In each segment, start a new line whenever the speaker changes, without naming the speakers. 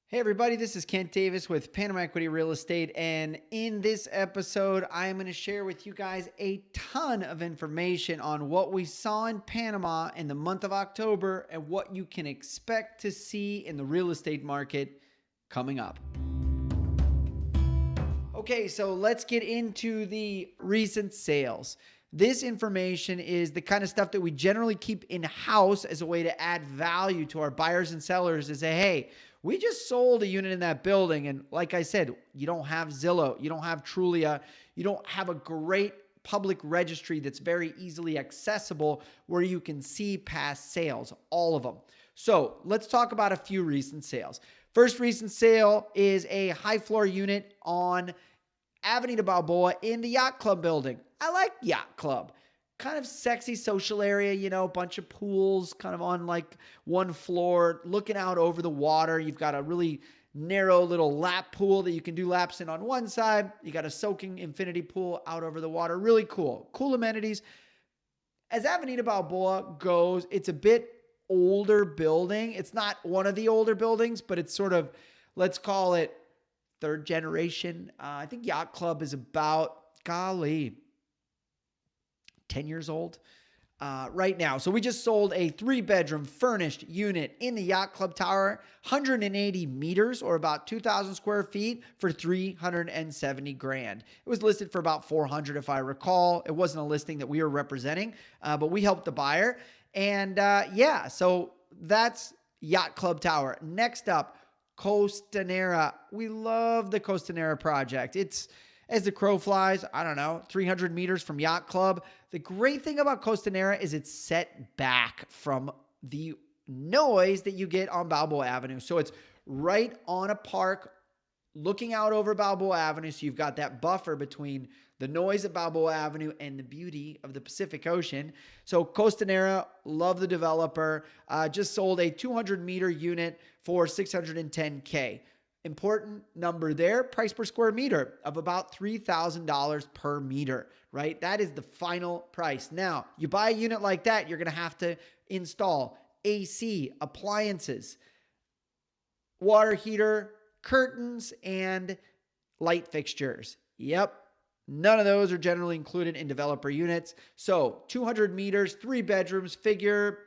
Hey everybody, this is Kent Davis with Panama Equity Real Estate, and in this episode, I am going to share with you guys a ton of information on what we saw in Panama in the month of October and what you can expect to see in the real estate market coming up. Okay, so let's get into the recent sales. This information is the kind of stuff that we generally keep in-house as a way to add value to our buyers and sellers to say, hey, we just sold a unit in that building. And like I said, you don't have Zillow, you don't have Trulia, you don't have a great public registry that's very easily accessible where you can see past sales, all of them. So let's talk about a few recent sales. First recent sale is a high floor unit on Avenida Balboa in the Yacht Club building. I like Yacht Club. Kind of sexy social area, you know, bunch of pools kind of on like one floor, looking out over the water. You've got a really narrow little lap pool that you can do laps in on one side. You got a soaking infinity pool out over the water. Really cool. Cool amenities. As Avenida Balboa goes, it's a bit older building. It's not one of the older buildings, but it's sort of, let's call it third generation. I think Yacht Club is about, 10 years old right now. So we just sold a 3-bedroom furnished unit in the Yacht Club Tower, 180 meters or about 2,000 square feet for $370,000. It was listed for about $400 if I recall. It wasn't a listing that we were representing, but we helped the buyer. And so that's Yacht Club Tower. Next up, Costanera. We love the Costanera project. It's, as the crow flies, 300 meters from Yacht Club. The great thing about Costanera is it's set back from the noise that you get on Balboa Avenue. So it's right on a park looking out over Balboa Avenue. So you've got that buffer between the noise of Balboa Avenue and the beauty of the Pacific Ocean. So Costanera, love the developer, just sold a 200-meter unit for $610K. Important number there, price per square meter of about $3,000 per meter, right? That is the final price. Now, you buy a unit like that, you're going to have to install AC, appliances, water heater, curtains, and light fixtures. Yep. None of those are generally included in developer units. So 200 meters, 3 bedrooms, figure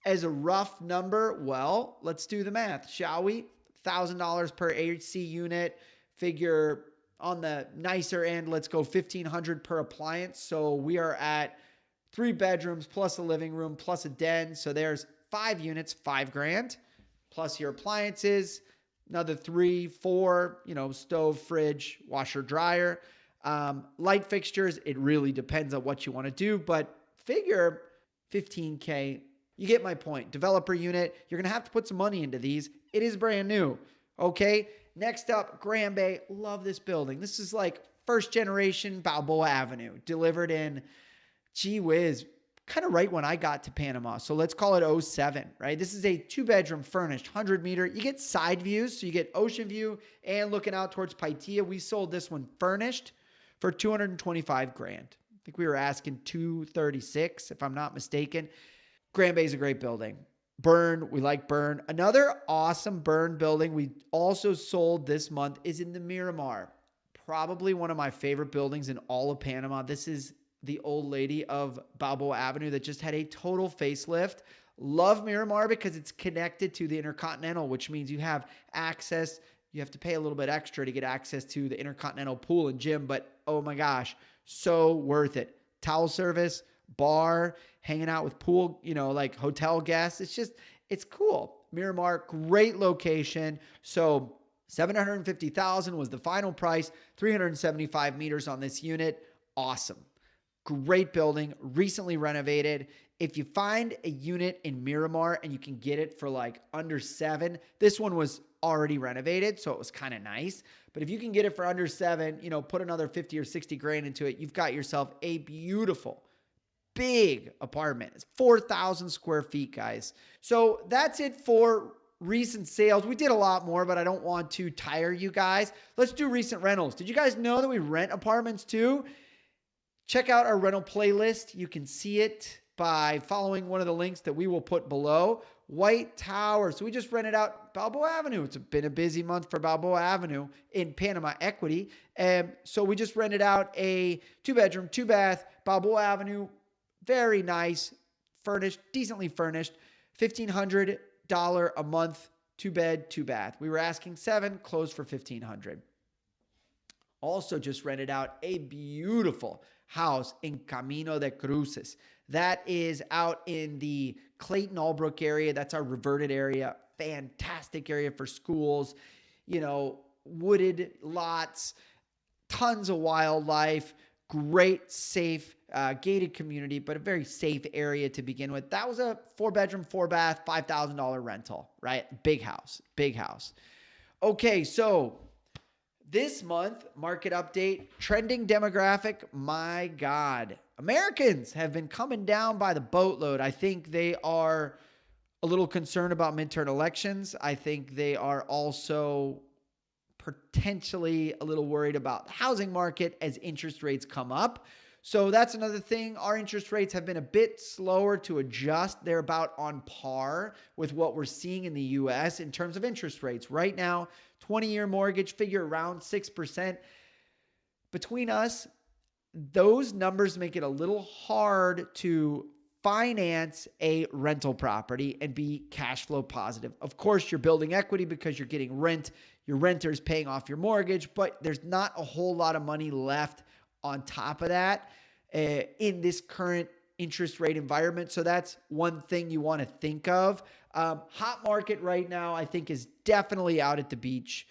as a rough number. Well, let's do the math, shall we? $1,000 per AC unit, figure on the nicer end, let's go $1,500 per appliance. So we are at 3 bedrooms plus a living room plus a den. So there's 5 units, $5,000 plus your appliances, another 3, 4, stove, fridge, washer, dryer, light fixtures. It really depends on what you want to do, but figure $15K. You get my point. Developer unit, you're going to have to put some money into these. It is brand new. Okay. Next up, Grand Bay. Love this building. This is like first generation Balboa Avenue, delivered in, gee whiz, kind of right when I got to Panama. So let's call it 07, right? This is a 2-bedroom furnished 100-meter. You get side views. So you get ocean view and looking out towards Paitilla. We sold this one furnished for $225,000. I think we were asking $236 if I'm not mistaken. Grand Bay is a great building. Burn, we like Burn. Another awesome Burn building we also sold this month is in the Miramar. Probably one of my favorite buildings in all of Panama. This is the old lady of Balboa Avenue that just had a total facelift. Love Miramar because it's connected to the Intercontinental, which means you have access. You have to pay a little bit extra to get access to the Intercontinental pool and gym, but oh my gosh, so worth it. Towel service, bar, hanging out with pool, like hotel guests. It's cool. Miramar, great location. So $750,000 was the final price, 375 meters on this unit. Awesome. Great building, recently renovated. If you find a unit in Miramar and you can get it for like under 7, this one was already renovated, so it was kind of nice. But if you can get it for under 7, put another 50 or 60 grand into it, you've got yourself a beautiful, big apartment. It's 4,000 square feet, guys. So that's it for recent sales. We did a lot more, but I don't want to tire you guys. Let's do recent rentals. Did you guys know that we rent apartments too? Check out our rental playlist. You can see it by following one of the links that we will put below. White Tower. So we just rented out Balboa Avenue. It's been a busy month for Balboa Avenue in Panama Equity. So we just rented out a 2-bedroom, 2-bath, Balboa Avenue. Very nice, furnished, decently furnished. $1,500 a month, 2-bed, 2-bath. We were asking $7,000, closed for $1,500. Also just rented out a beautiful house in Camino de Cruces. That is out in the Clayton Albrook area. That's our reverted area. Fantastic area for schools, wooded lots, tons of wildlife, great, safe, gated community, but a very safe area to begin with. That was a 4-bedroom, 4-bath, $5,000 rental, right? Big house. Okay, so this month, market update, trending demographic, my God. Americans have been coming down by the boatload. I think they are a little concerned about midterm elections. I think they are also potentially a little worried about the housing market as interest rates come up. So that's another thing. Our interest rates have been a bit slower to adjust. They're about on par with what we're seeing in the U.S. in terms of interest rates. Right now, 20-year mortgage figure around 6%. Between us, those numbers make it a little hard to finance a rental property and be cash flow positive. Of course, you're building equity because you're getting rent. Your renter is paying off your mortgage, but there's not a whole lot of money left on top of that in this current interest rate environment. So that's one thing you want to think of. Hot market right now, I think, is definitely out at the beach,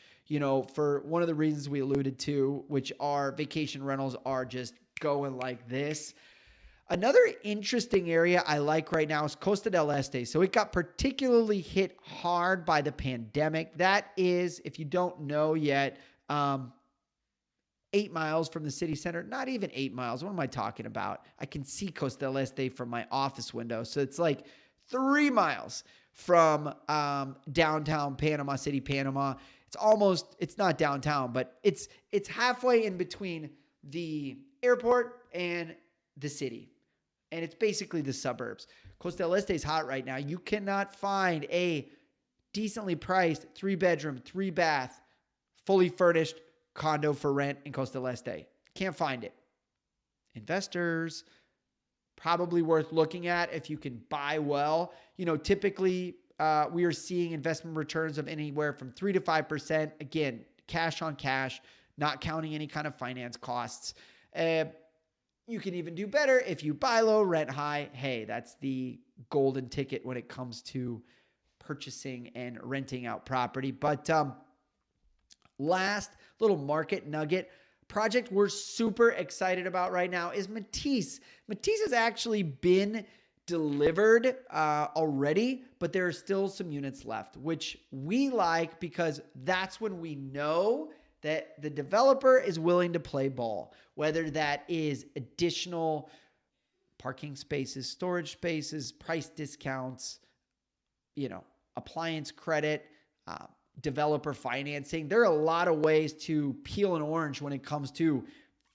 for one of the reasons we alluded to, which are vacation rentals are just going like this. Another interesting area I like right now is Coste Del Este. So it got particularly hit hard by the pandemic. That is, if you don't know yet, 8 miles from the city center. Not even 8 miles. What am I talking about? I can see Coste Del Este from my office window. So it's like 3 miles from downtown Panama City, Panama. It's not downtown, but it's halfway in between the airport and the city. And it's basically the suburbs. Coste Del Este is hot right now. You cannot find a decently priced 3-bedroom, 3-bath, fully furnished condo for rent in Coste Del Este. Can't find it. Investors, probably worth looking at if you can buy well. Typically we are seeing investment returns of anywhere from 3 to 5%. Again, cash on cash, not counting any kind of finance costs. You can even do better if you buy low, rent high. Hey, that's the golden ticket when it comes to purchasing and renting out property. But last little market nugget project we're super excited about right now is Matisse. Matisse has actually been delivered already, but there are still some units left, which we like because that's when we know that the developer is willing to play ball, whether that is additional parking spaces, storage spaces, price discounts, appliance credit, developer financing. There are a lot of ways to peel an orange when it comes to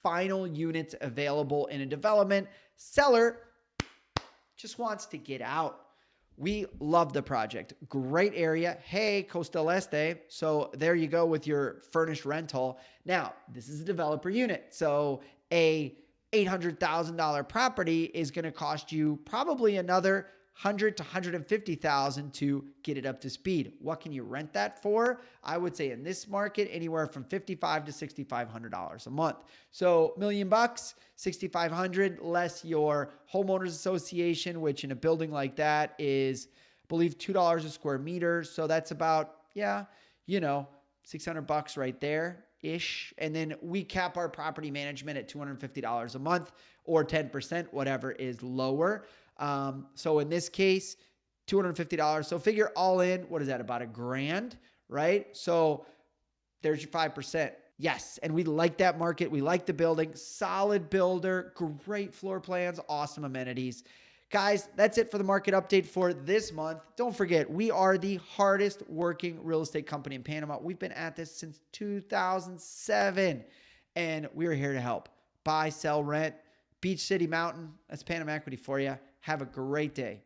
final units available in a development. Seller just wants to get out. We love the project. Great area. Hey, Coste Del Este. So there you go with your furnished rental. Now, this is a developer unit. So a $800,000 property is going to cost you probably another $100,000 to $150,000 to get it up to speed. What can you rent that for? I would say in this market, anywhere from $5,500 to $6,500 a month. So $1,000,000, $6,500 less your homeowners association, which in a building like that is, I believe, $2 a square meter. So that's about, $600 right there ish. And then we cap our property management at $250 a month or 10%, whatever is lower. So in this case, $250. So figure all in, what is that? About $1,000, right? So there's your 5%. Yes. And we like that market. We like the building, solid builder, great floor plans, awesome amenities. Guys, that's it for the market update for this month. Don't forget, we are the hardest working real estate company in Panama. We've been at this since 2007 and we're here to help buy, sell, rent, beach, city, mountain. That's Panama Equity for you. Have a great day.